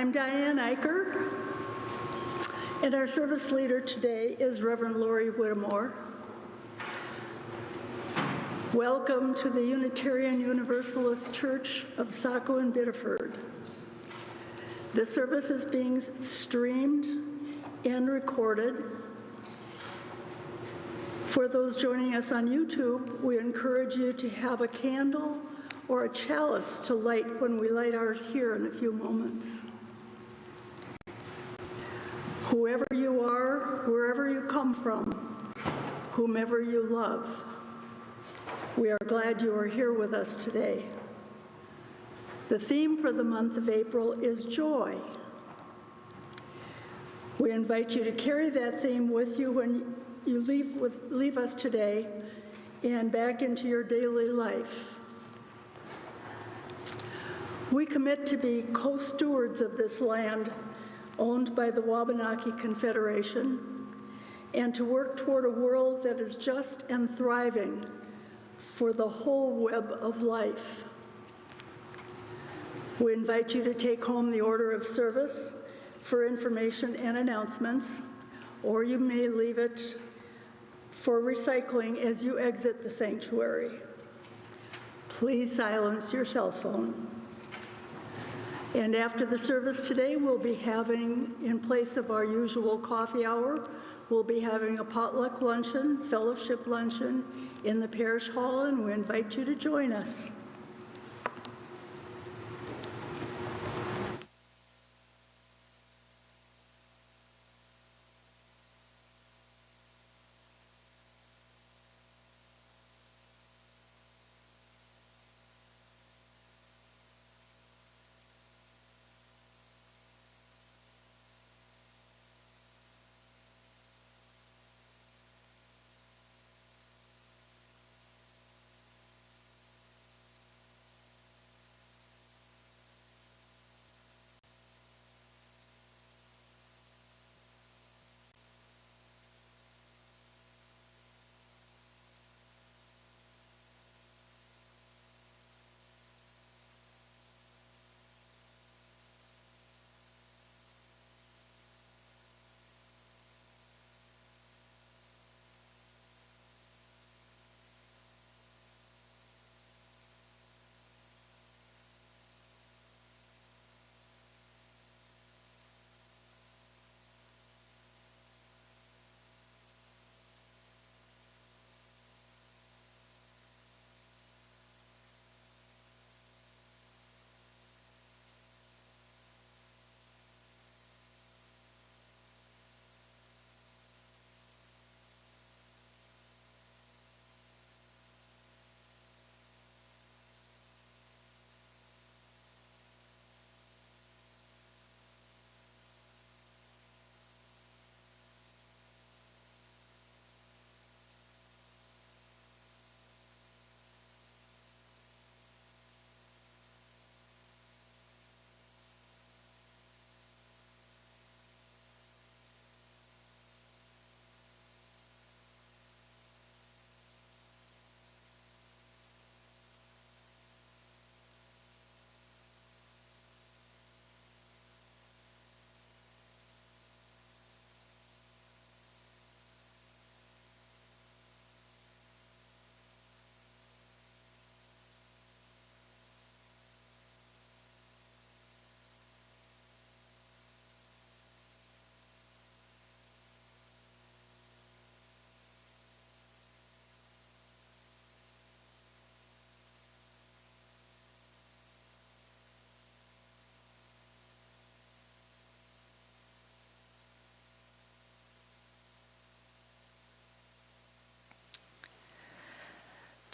I'm Diane Eicher, and our service leader today is Reverend Lori Whittemore. Welcome to the Unitarian Universalist Church of Saco and Biddeford. This service is being streamed and recorded. For those joining us on YouTube, we encourage you to have a candle or a chalice to light when we light ours here in a few moments. Whoever you are, wherever you come from, whomever you love, we are glad you are here with us today. The theme for the month of April is joy. We invite you to carry that theme with you when you leave us today and back into your daily life. We commit to be co-stewards of this land owned by the Wabanaki Confederation and to work toward a world that is just and thriving for the whole web of life. We invite you to take home the order of service for information and announcements, or you may leave it for recycling as you exit the sanctuary. Please silence your cell phone. And after the service today, we'll be having, in place of our usual coffee hour, we'll be having a potluck luncheon, fellowship luncheon in the parish hall, and we invite you to join us.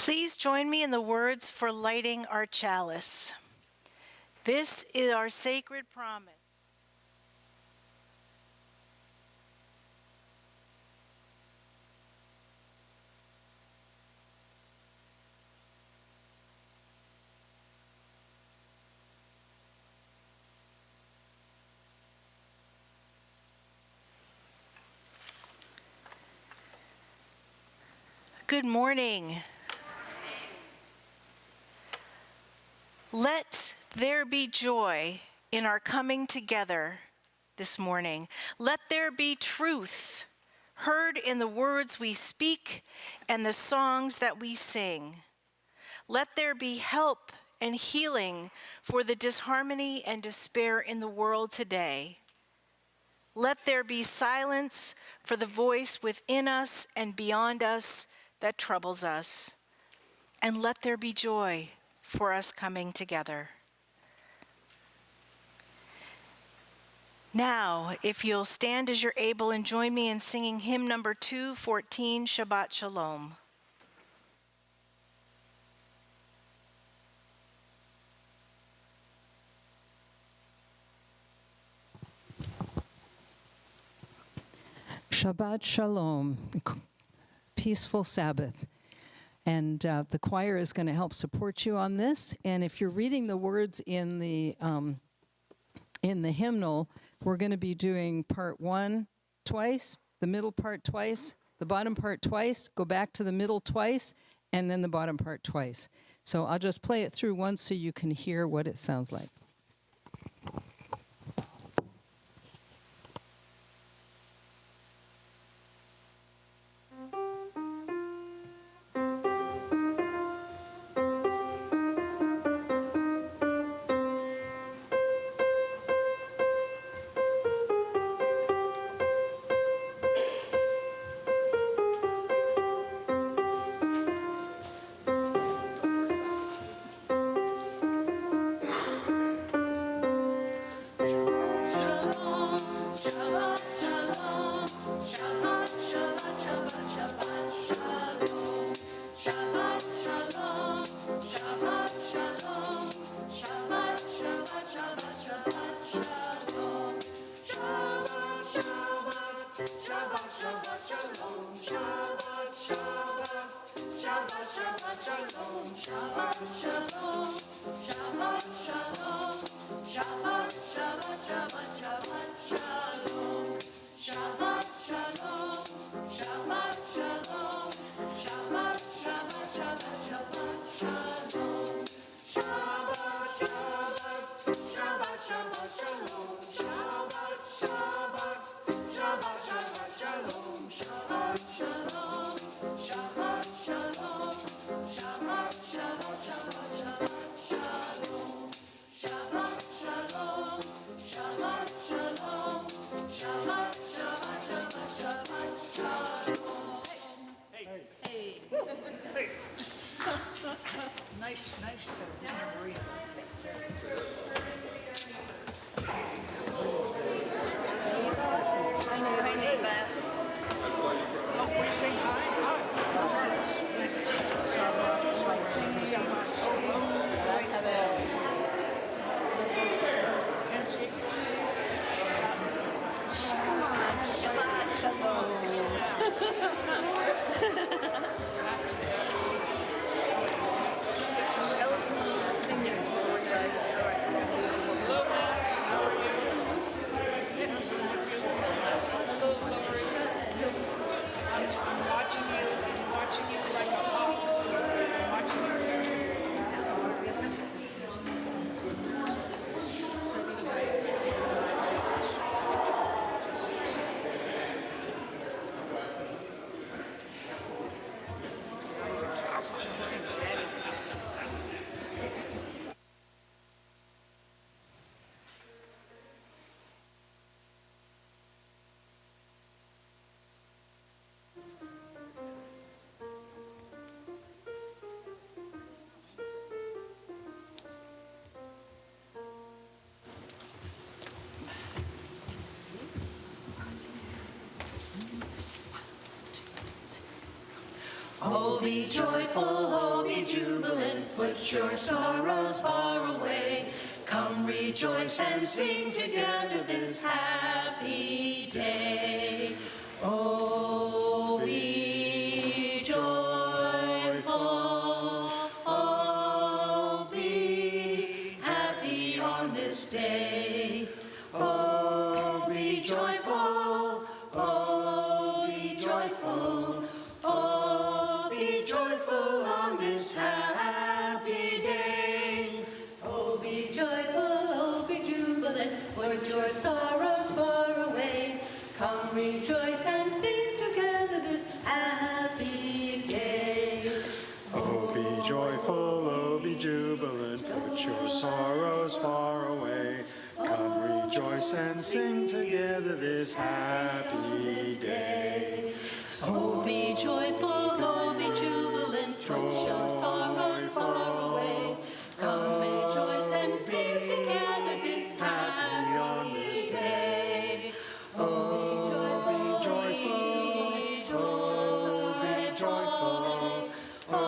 Please join me in the words for lighting our chalice. This is our sacred promise. Good morning. Let there be joy in our coming together this morning. Let there be truth heard in the words we speak and the songs that we sing. Let there be help and healing for the disharmony and despair in the world today. Let there be silence for the voice within us and beyond us that troubles us. And let there be joy for us coming together. Now, if you'll stand as you're able and join me in singing hymn number 214, Shabbat Shalom. Shabbat Shalom, peaceful Sabbath. And the choir is going to help support you on this. And if you're reading the words in the hymnal, we're going to be doing part 1 twice, the middle part twice, the bottom part twice, go back to the middle twice, and then the bottom part twice. So I'll just play it through once so you can hear what it sounds like. Nice. Hi, neighbor. Oh, will you say hi? Hi. Nice to meet you. Let's have a handshake. Come on, Shabbat Shalom. Oh, be joyful, oh, be jubilant, put your sorrows far away. Come rejoice and sing together this happy day. Oh, be joyful, oh, be happy on this day. Oh, be joyful, oh, be joyful, oh, be joyful on this happy day. Oh, be joyful, oh, be jubilant. put your sorrows far away. Come rejoice and sing together this happy day. Oh, be joyful, oh, be jubilant, put your sorrows far away. Come rejoice and sing together this happy day. Oh, be joyful, oh, be joyful, oh,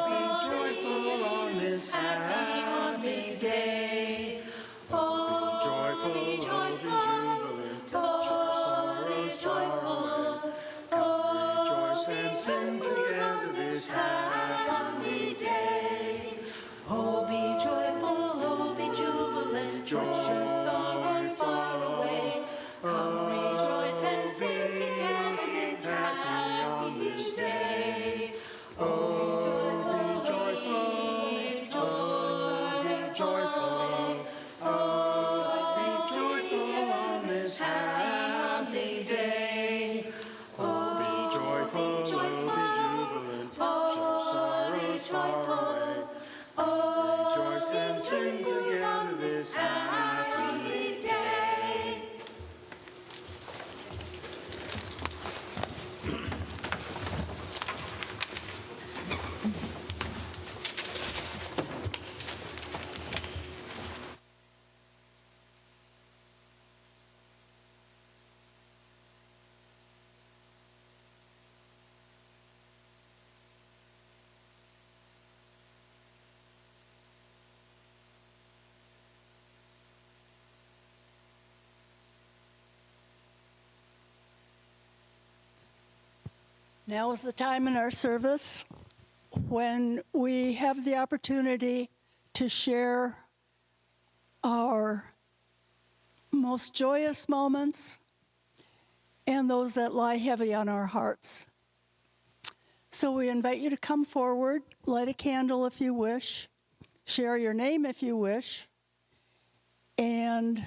be joyful on this happy day. Oh, be joyful, oh, be joyful, oh, And sing together this happy day. oh, be joyful, oh, be jubilant, put your sorrows far away. Come rejoice and sing together this happy day. Oh, be joyful, oh, be joyful, oh, be joyful on this happy day. Oh, be joyful, oh, be jubilant, put your sorrows far away. Rejoice and sing together this happy day. Now is the time in our service when we have the opportunity to share our most joyous moments and those that lie heavy on our hearts. So we invite you to come forward, light a candle if you wish, share your name if you wish, and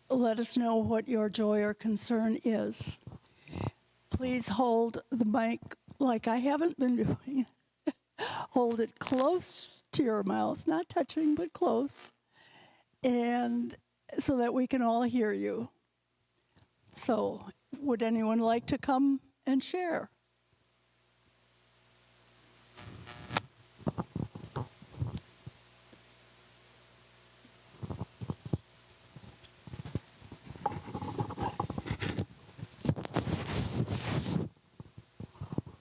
let us know what your joy or concern is. Please hold the mic like I haven't been doing. Hold it close to your mouth, not touching, but close, and so that we can all hear you. So, would anyone like to come and share?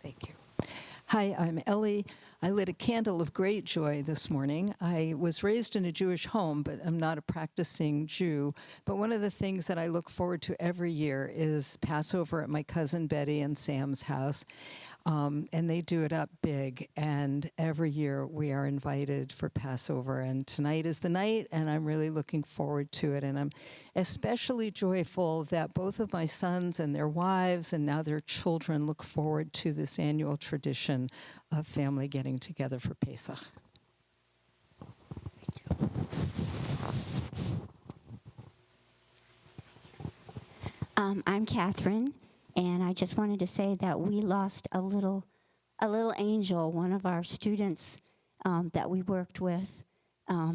Thank you. Hi, I'm Ellie. I lit a candle of great joy this morning. I was raised in a Jewish home, but I'm not a practicing Jew. But one of the things that I look forward to every year is Passover at my cousin Betty and Sam's house. And they do it up big. And every year we are invited for Passover. And tonight is the night, and I'm really looking forward to it. And I'm especially joyful that both of my sons and their wives and now their children look forward to this annual tradition of family getting together for Pesach. I'm Catherine, and I just wanted to say that we lost a little angel. One of our students that we worked with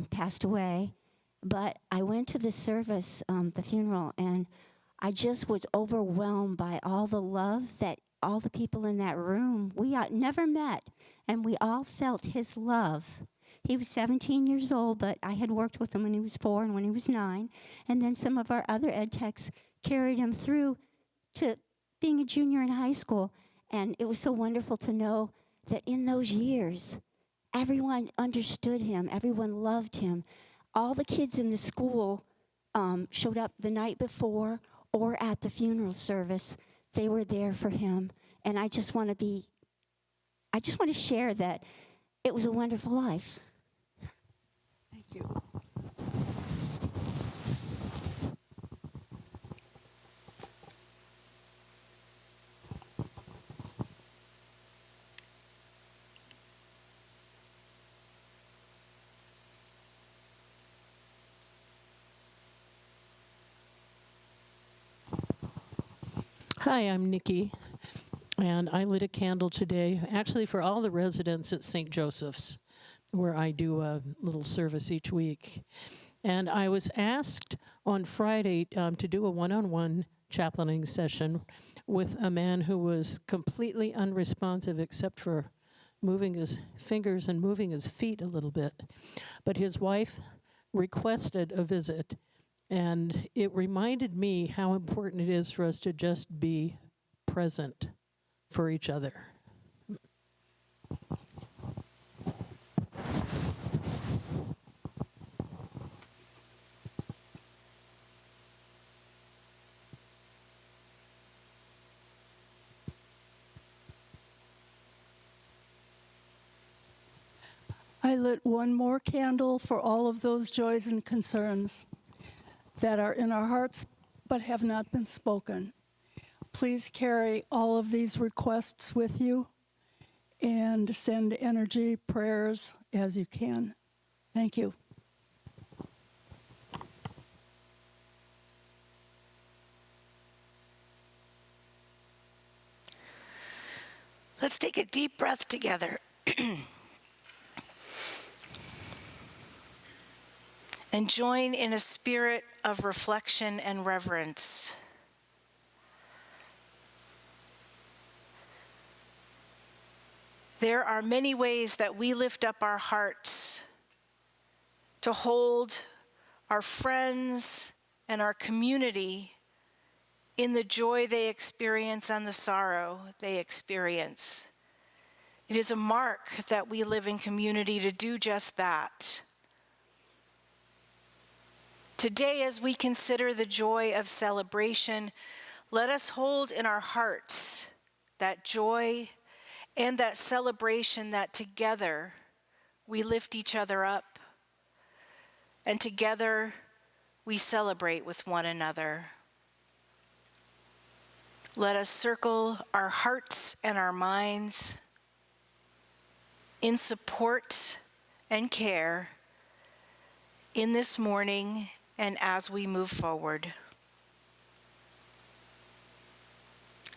passed away. But I went to the service, the funeral, and I just was overwhelmed by all the love that all the people in that room, we never met, and we all felt his love. He was 17 years old, but I had worked with him when he was 4 and when he was 9. And then some of our other ed techs carried him through to being a junior in high school. And it was so wonderful to know that in those years, everyone understood him, everyone loved him. All the kids in the school showed up the night before or at the funeral service. They were there for him. And I just want to share that it was a wonderful life. Thank you. Hi, I'm Nikki, and I lit a candle today, actually for all the residents at St. Joseph's, where I do a little service each week. And I was asked on Friday to do a one-on-one chaplaining session with a man who was completely unresponsive except for moving his fingers and moving his feet a little bit. But his wife requested a visit, and it reminded me how important it is for us to just be present for each other. I lit one more candle for all of those joys and concerns that are in our hearts but have not been spoken. Please carry all of these requests with you and send energy, prayers as you can. Thank you. Let's take a deep breath together. And join in a spirit of reflection and reverence. There are many ways that we lift up our hearts to hold our friends and our community in the joy they experience and the sorrow they experience. It is a mark that we live in community to do just that. Today, as we consider the joy of celebration, let us hold in our hearts that joy and that celebration that together we lift each other up and together we celebrate with one another. Let us circle our hearts and our minds in support and care in this morning and as we move forward.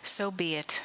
So be it.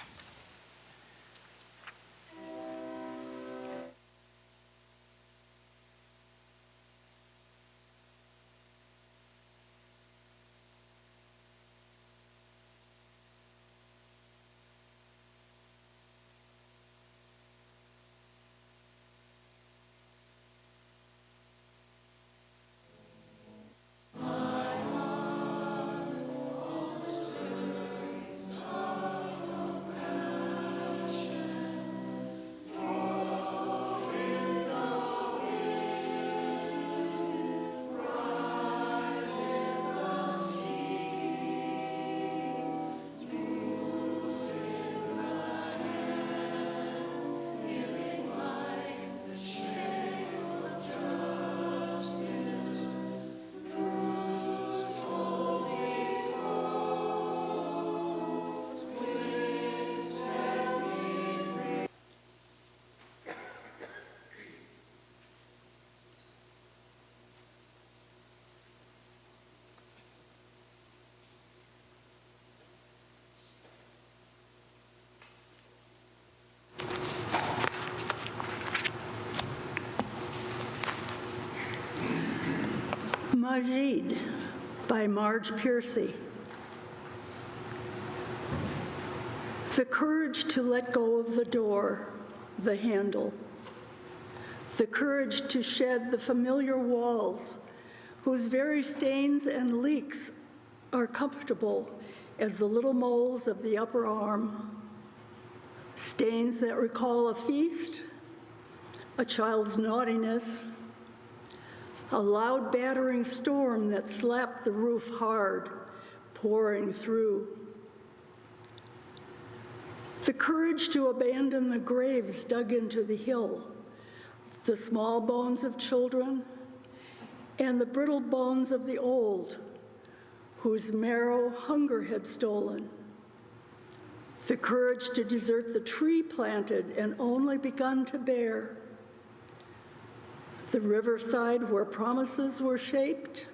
Majid by Marge Piercy. The courage to let go of the door, the handle. The courage to shed the familiar walls whose very stains and leaks are comfortable as the little moles of the upper arm. Stains that recall a feast, a child's naughtiness, a loud battering storm that slapped the roof hard, pouring through. The courage to abandon the graves dug into the hill, the small bones of children, and the brittle bones of the old, whose marrow hunger had stolen. The courage to desert the tree planted and only begun to bear. The riverside where promises were shaped.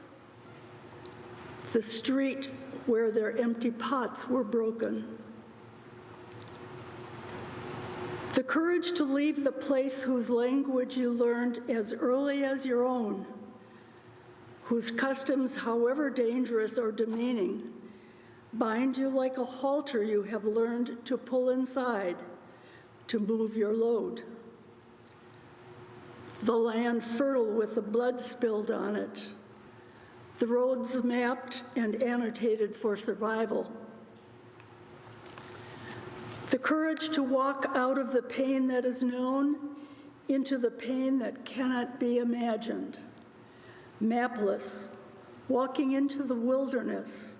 The street where their empty pots were broken. The courage to leave the place whose language you learned as early as your own, whose customs, however dangerous or demeaning, bind you like a halter you have learned to pull inside to move your load. The land fertile with the blood spilled on it, the roads mapped and annotated for survival. The courage to walk out of the pain that is known into the pain that cannot be imagined. Mapless, walking into the wilderness,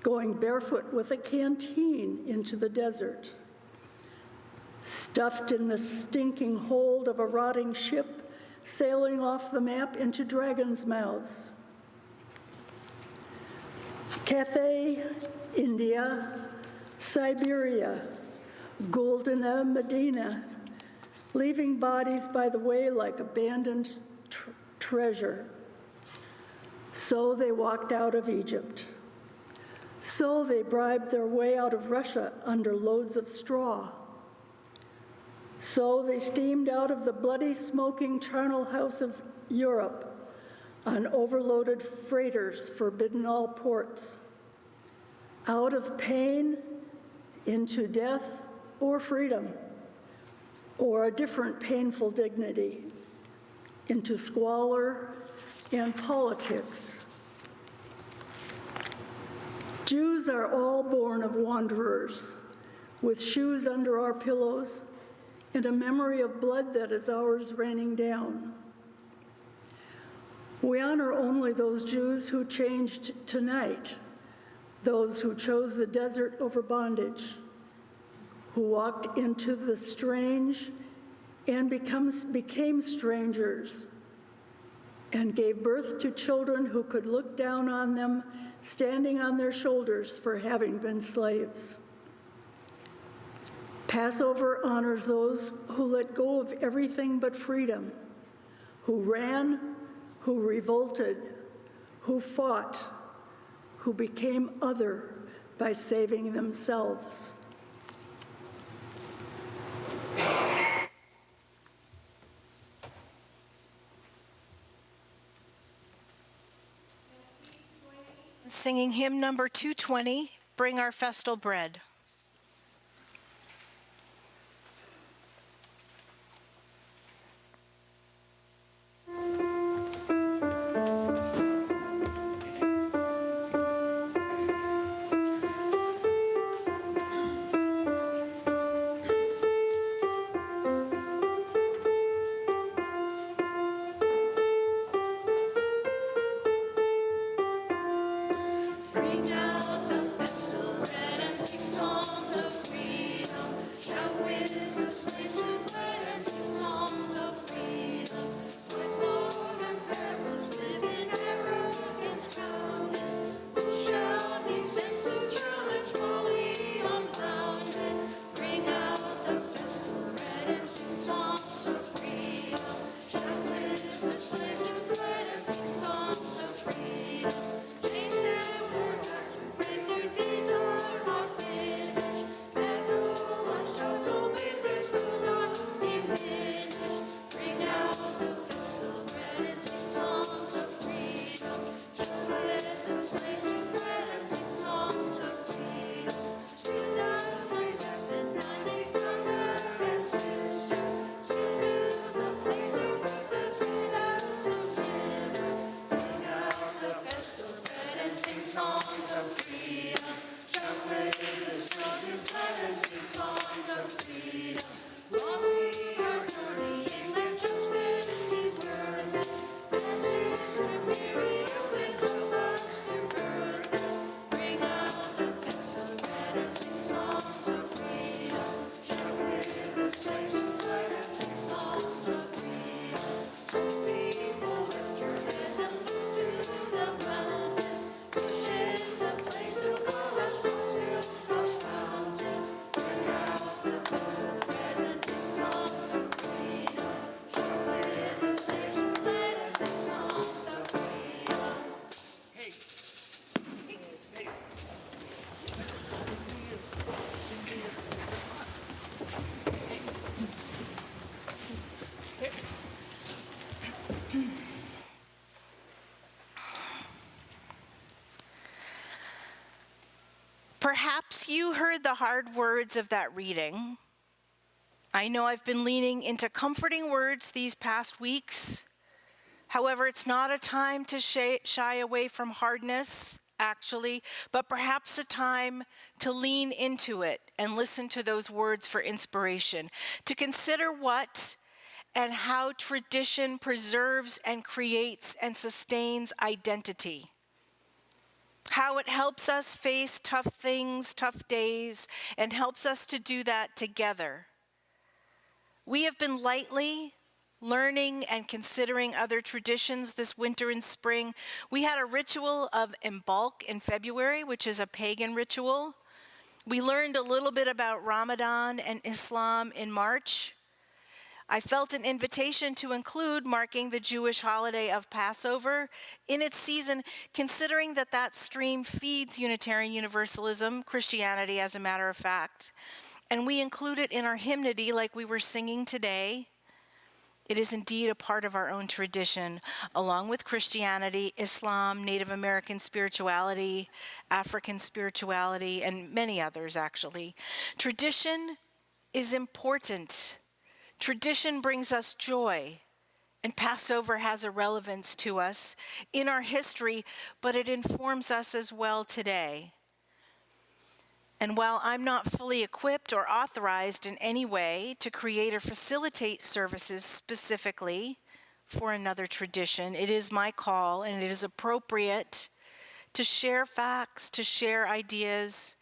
going barefoot with a canteen into the desert. Stuffed in the stinking hold of a rotting ship, sailing off the map into dragons' mouths. Cathay, India, Siberia, Guldana, Medina, leaving bodies by the way like abandoned treasure. So they walked out of Egypt. So they bribed their way out of Russia under loads of straw. So they steamed out of the bloody, smoking charnel house of Europe on overloaded freighters forbidden all ports. Out of pain into death or freedom, or a different painful dignity, into squalor and politics. Jews are all born of wanderers, with shoes under our pillows and a memory of blood that is ours raining down. We honor only those Jews who changed tonight, those who chose the desert over bondage, who walked into the strange and became strangers, and gave birth to children who could look down on them, standing on their shoulders for having been slaves. Passover honors those who let go of everything but freedom, who ran, who revolted, who fought, who became other by saving themselves. Singing hymn number 220, Bring Our Festal Bread. Bring out the festal bread and sing songs. Perhaps you heard the hard words of that reading. I know I've been leaning into comforting words these past weeks. However, it's not a time to shy away from hardness, actually, but perhaps a time to lean into it and listen to those words for inspiration, to consider what and how tradition preserves and creates and sustains identity. How it helps us face tough things, tough days, and helps us to do that together. We have been lightly learning and considering other traditions this winter and spring. We had a ritual of Imbolc in February, which is a pagan ritual. We learned a little bit about Ramadan and Islam in March. I felt an invitation to include marking the Jewish holiday of Passover in its season, considering that that stream feeds Unitarian Universalism, Christianity as a matter of fact. And we include it in our hymnody like we were singing today. It is indeed a part of our own tradition, along with Christianity, Islam, Native American spirituality, African spirituality, and many others actually. Tradition is important. Tradition brings us joy, and Passover has a relevance to us in our history, but it informs us as well today. And while I'm not fully equipped or authorized in any way to create or facilitate services specifically for another tradition, it is my call and it is appropriate to share facts, to share ideas,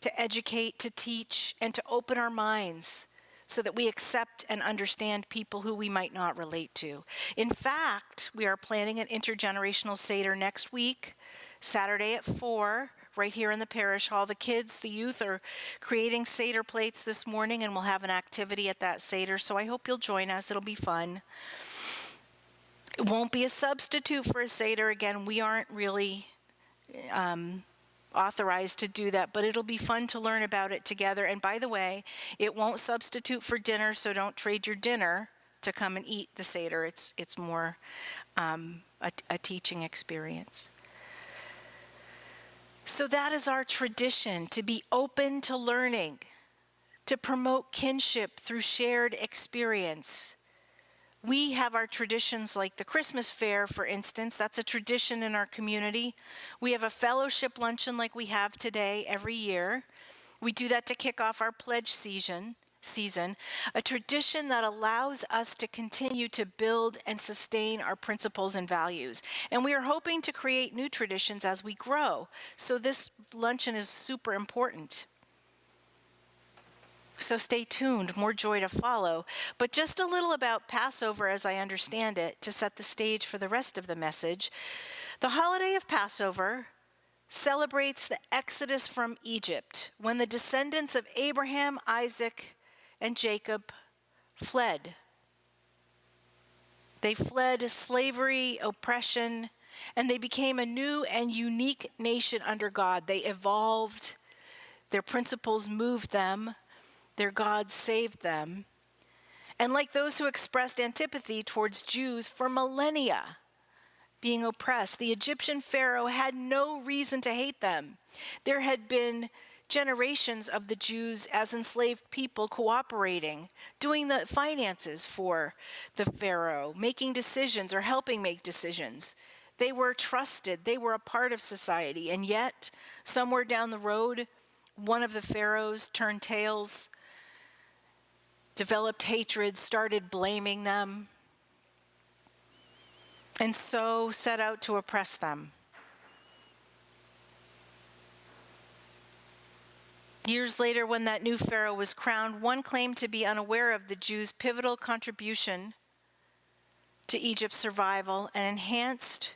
to educate, to teach, and to open our minds so that we accept and understand people who we might not relate to. In fact, we are planning an intergenerational Seder next week, Saturday at 4, right here in the parish hall. The kids, the youth are creating Seder plates this morning, and we'll have an activity at that Seder, so I hope you'll join us. It'll be fun. It won't be a substitute for a Seder. Again, we aren't really authorized to do that, but it'll be fun to learn about it together. And by the way, it won't substitute for dinner, so don't trade your dinner to come and eat the Seder. It's more a teaching experience. So that is our tradition, to be open to learning, to promote kinship through shared experience. We have our traditions like the Christmas fair, for instance. That's a tradition in our community. We have a fellowship luncheon like we have today every year. We do that to kick off our pledge season, a tradition that allows us to continue to build and sustain our principles and values. And we are hoping to create new traditions as we grow. So this luncheon is super important. So stay tuned, more joy to follow. But just a little about Passover as I understand it, to set the stage for the rest of the message. The holiday of Passover celebrates the Exodus from Egypt, when the descendants of Abraham, Isaac, and Jacob fled. They fled slavery, oppression, and they became a new and unique nation under God. They evolved, their principles moved them, their God saved them. And like those who expressed antipathy towards Jews for millennia being oppressed, the Egyptian Pharaoh had no reason to hate them. There had been generations of the Jews as enslaved people cooperating, doing the finances for the Pharaoh, making decisions or helping make decisions. They were trusted. They were a part of society. And yet, somewhere down the road, one of the pharaohs turned tails, developed hatred, started blaming them, and so set out to oppress them. Years later, when that new pharaoh was crowned, one claimed to be unaware of the Jews' pivotal contribution to Egypt's survival and enhanced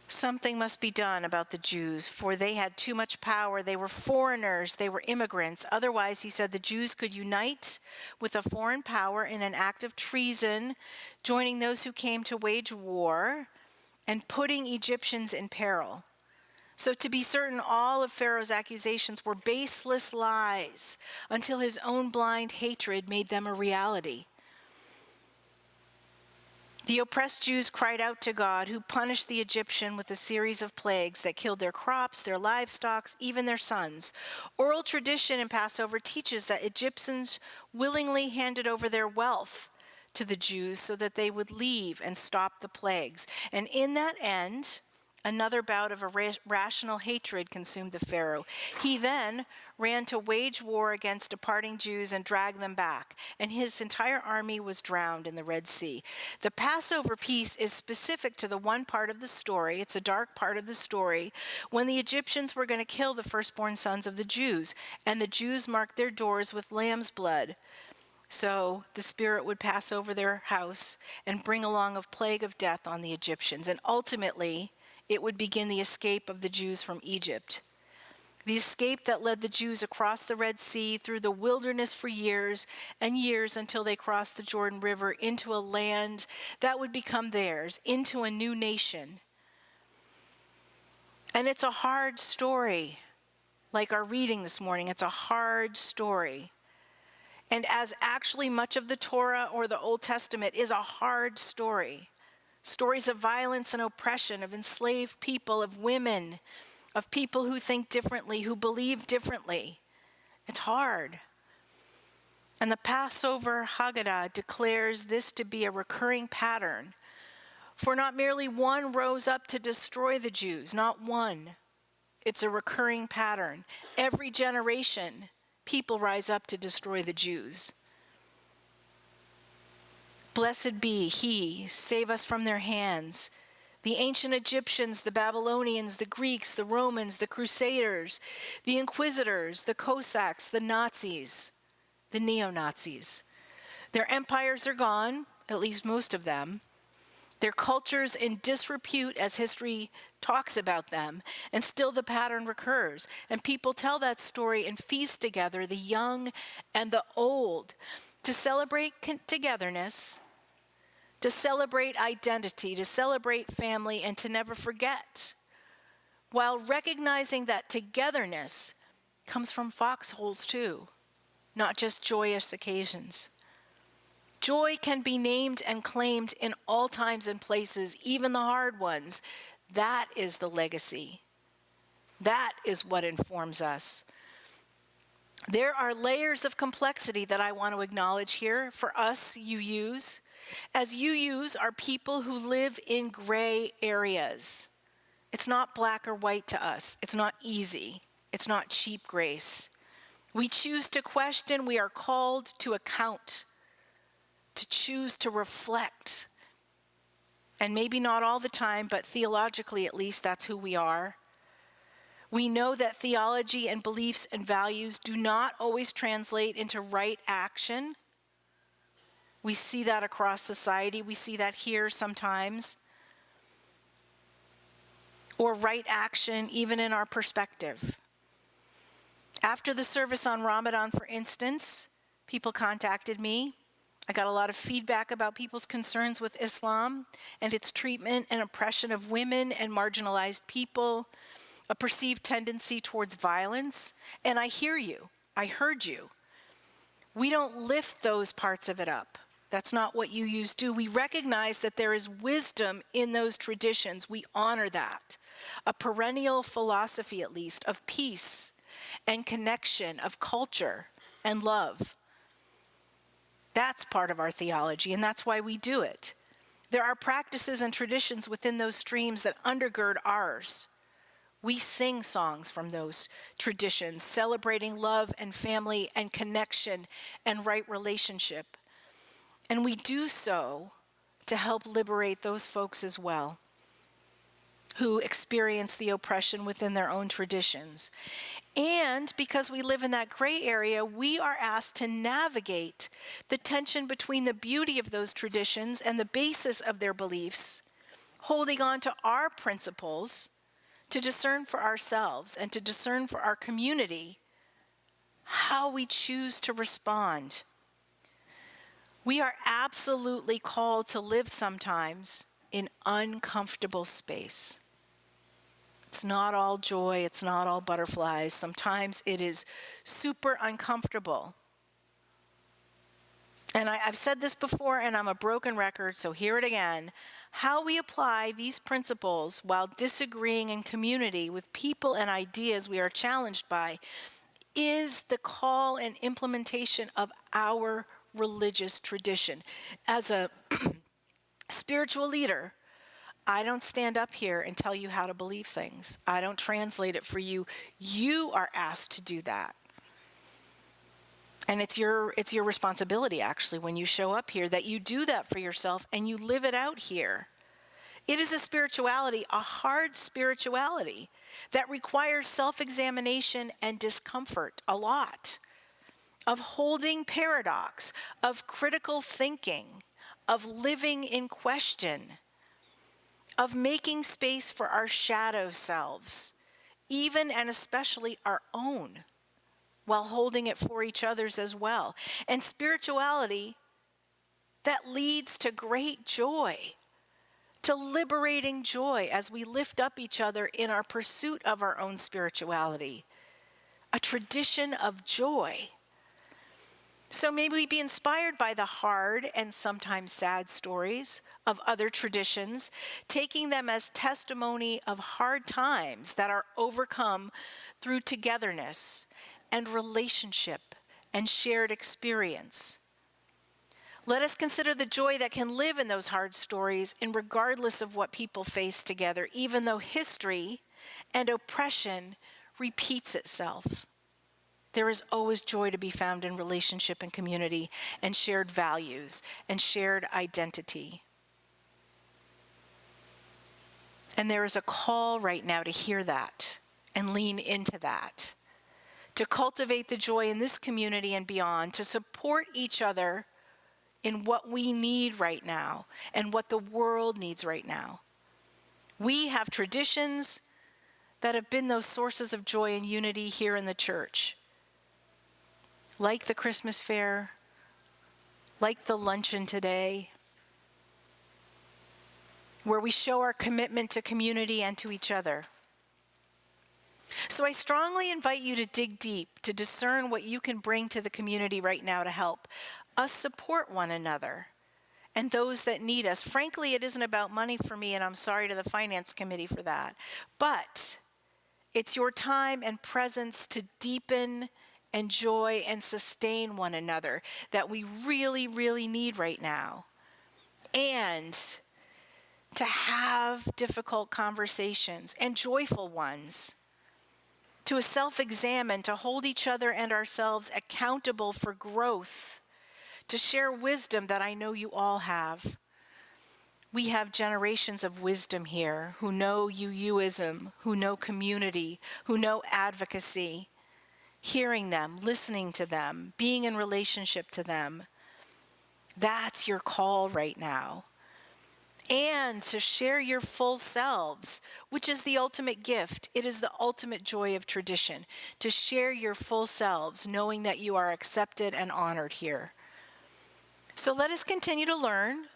something must be done about the Jews, for they had too much power. They were foreigners. They were immigrants. Otherwise, he said, the Jews could unite with a foreign power in an act of treason, joining those who came to wage war and putting Egyptians in peril. So to be certain, all of Pharaoh's accusations were baseless lies until his own blind hatred made them a reality. The oppressed Jews cried out to God, who punished the Egyptian with a series of plagues that killed their crops, their livestock, even their sons. Oral tradition in Passover teaches that Egyptians willingly handed over their wealth to the Jews so that they would leave and stop the plagues. And in that end, another bout of irrational hatred consumed the Pharaoh. He then ran to wage war against departing Jews and drag them back, and his entire army was drowned in the Red Sea. The Passover piece is specific to the one part of the story, it's a dark part of the story, when the Egyptians were going to kill the firstborn sons of the Jews, and the Jews marked their doors with lamb's blood. So the Spirit would pass over their house and bring along a plague of death on the Egyptians, and ultimately it would begin the escape of the Jews from Egypt. The escape that led the Jews across the Red Sea through the wilderness for years and years until they crossed the Jordan River into a land that would become theirs, into a new nation. And it's a hard story. Like our reading this morning, it's a hard story. And as actually much of the Torah or the Old Testament is a hard story. Stories of violence and oppression, of enslaved people, of women, of people who think differently, who believe differently. It's hard. And the Passover Haggadah declares this to be a recurring pattern. For not merely one rose up to destroy the Jews, not one. It's a recurring pattern. Every generation, people rise up to destroy the Jews. Blessed be he, save us from their hands. The ancient Egyptians, the Babylonians, the Greeks, the Romans, the Crusaders, the Inquisitors, the Cossacks, the Nazis, the neo-Nazis. Their empires are gone, at least most of them. Their cultures in disrepute as history talks about them, and still the pattern recurs. And people tell that story and feast together, the young and the old, to celebrate togetherness, to celebrate identity, to celebrate family, and to never forget, while recognizing that togetherness comes from foxholes too, not just joyous occasions. Joy can be named and claimed in all times and places, even the hard ones. That is the legacy. That is what informs us. There are layers of complexity that I want to acknowledge here for us, UUs. As UUs are people who live in gray areas. It's not black or white to us. It's not easy. It's not cheap grace. We choose to question. We are called to account, to choose to reflect. And maybe not all the time, but theologically at least, that's who we are. We know that theology and beliefs and values do not always translate into right action. We see that across society. We see that here sometimes. Or right action, even in our perspective. After the service on Ramadan, for instance, people contacted me. I got a lot of feedback about people's concerns with Islam and its treatment and oppression of women and marginalized people, a perceived tendency towards violence. And I hear you. I heard you. We don't lift those parts of it up. That's not what UUs do. We recognize that there is wisdom in those traditions. We honor that. A perennial philosophy, at least, of peace and connection, of culture and love. That's part of our theology, and that's why we do it. There are practices and traditions within those streams that undergird ours. We sing songs from those traditions, celebrating love and family and connection and right relationship. And we do so to help liberate those folks as well, who experience the oppression within their own traditions. And because we live in that gray area, we are asked to navigate the tension between the beauty of those traditions and the basis of their beliefs, holding on to our principles to discern for ourselves and to discern for our community how we choose to respond. We are absolutely called to live sometimes in uncomfortable space. It's not all joy, it's not all butterflies. Sometimes it is super uncomfortable. And I've said this before, and I'm a broken record, so hear it again. How we apply these principles while disagreeing in community with people and ideas we are challenged by is the call and implementation of our religious tradition. As a spiritual leader, I don't stand up here and tell you how to believe things. I don't translate it for you. You are asked to do that. And it's your responsibility, actually, when you show up here, that you do that for yourself and you live it out here. It is a spirituality, a hard spirituality, that requires self-examination and discomfort a lot, of holding paradox, of critical thinking, of living in question, of making space for our shadow selves, even and especially our own, while holding it for each other's as well. And spirituality that leads to great joy, to liberating joy as we lift up each other in our pursuit of our own spirituality, a tradition of joy. So may we be inspired by the hard and sometimes sad stories of other traditions, taking them as testimony of hard times that are overcome through togetherness and relationship and shared experience. Let us consider the joy that can live in those hard stories, and regardless of what people face together, even though history and oppression repeats itself. There is always joy to be found in relationship and community and shared values and shared identity. And there is a call right now to hear that and lean into that, to cultivate the joy in this community and beyond, to support each other in what we need right now and what the world needs right now. We have traditions that have been those sources of joy and unity here in the church, like the Christmas fair, like the luncheon today, where we show our commitment to community and to each other. So I strongly invite you to dig deep, to discern what you can bring to the community right now to help us support one another and those that need us. Frankly, it isn't about money for me, and I'm sorry to the finance committee for that. But it's your time and presence to deepen, enjoy, and sustain one another that we really, really need right now. And to have difficult conversations and joyful ones, to self-examine, to hold each other and ourselves accountable for growth, to share wisdom that I know you all have. We have generations of wisdom here who know you-ism, who know community, who know advocacy, hearing them, listening to them, being in relationship to them. That's your call right now. And to share your full selves, which is the ultimate gift. It is the ultimate joy of tradition, to share your full selves, knowing that you are accepted and honored here. So let us continue to learn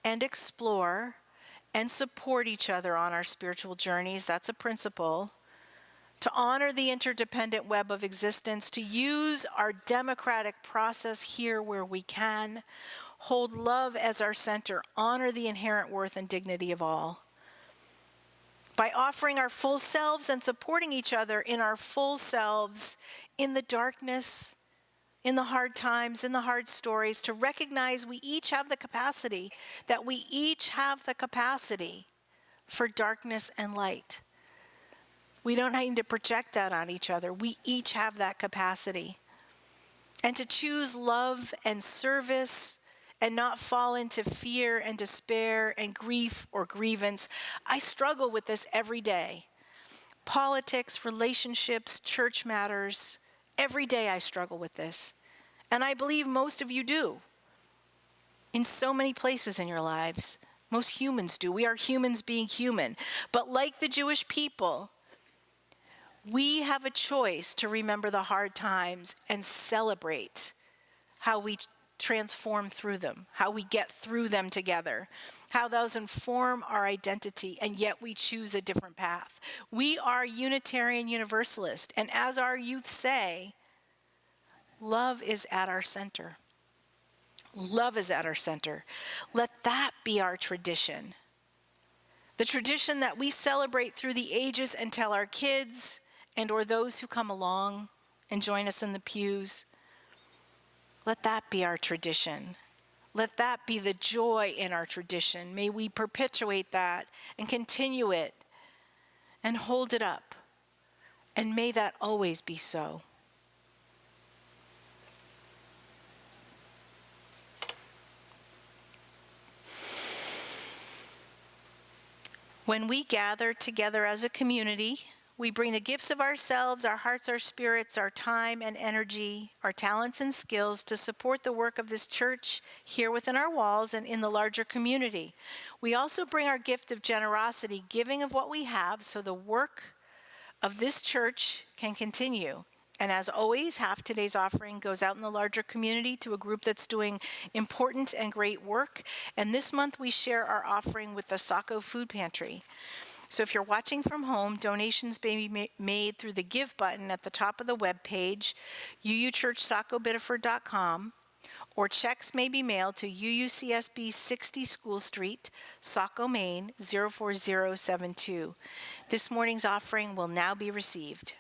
and explore and support each other on our spiritual journeys. That's a principle. To honor the interdependent web of existence, to use our democratic process here where we can, hold love as our center, honor the inherent worth and dignity of all. By offering our full selves and supporting each other in our full selves, in the darkness, in the hard times, in the hard stories, to recognize we each have the capacity, that we each have the capacity for darkness and light. We don't need to project that on each other. We each have that capacity. And to choose love and service and not fall into fear and despair and grief or grievance. I struggle with this every day. Politics, relationships, church matters. Every day I struggle with this. And I believe most of you do. In so many places in your lives. Most humans do. We are humans being human. But like the Jewish people, we have a choice to remember the hard times and celebrate how we transform through them, how we get through them together, how those inform our identity, and yet we choose a different path. We are Unitarian Universalist, and as our youth say, love is at our center. Love is at our center. Let that be our tradition. The tradition that we celebrate through the ages and tell our kids and or those who come along and join us in the pews. Let that be our tradition. Let that be the joy in our tradition. May we perpetuate that and continue it and hold it up. And may that always be so. When we gather together as a community, we bring the gifts of ourselves, our hearts, our spirits, our time and energy, our talents and skills to support the work of this church here within our walls and in the larger community. We also bring our gift of generosity, giving of what we have so the work of this church can continue. And as always, half today's offering goes out in the larger community to a group that's doing important and great work. And this month we share our offering with the Saco Food Pantry. So if you're watching from home, donations may be made through the Give button at the top of the web page, uuchurchsacobiddeford.com, or checks may be mailed to UUCSB 60 School Street, Saco, Maine 04072. This morning's offering will now be received.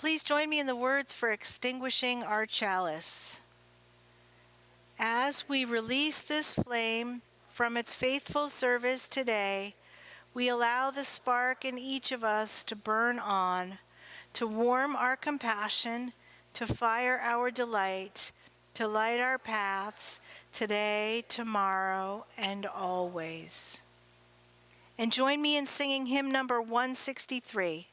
Please join me in the words for extinguishing our chalice. As we release this flame from its faithful service today, we allow the spark in each of us to burn on, to warm our compassion, to fire our delight, to light our paths today, tomorrow, and always. And join me in singing hymn number 163.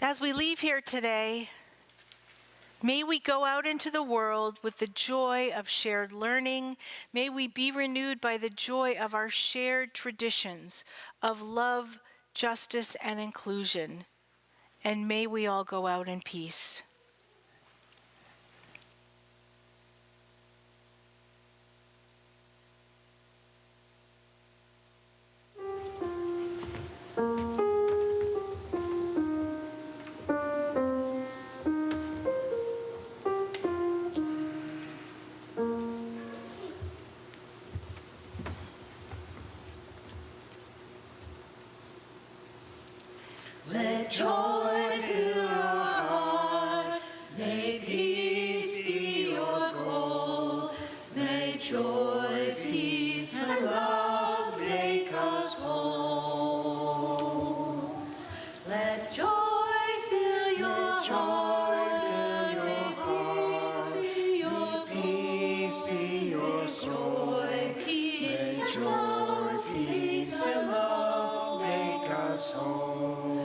As we leave here today, may we go out into the world with the joy of shared learning. May we be renewed by the joy of our shared traditions of love, justice, and inclusion. And may we all go out in peace. Let joy fill your heart, may peace be your goal. May joy, peace, and love make us whole. Let joy fill your heart, may peace be your soul. May joy, peace, and love make us whole.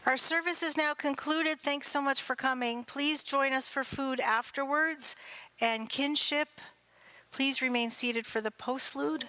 Our service is now concluded. Thanks so much for coming. Please join us for food afterwards and kinship. Please remain seated for the postlude.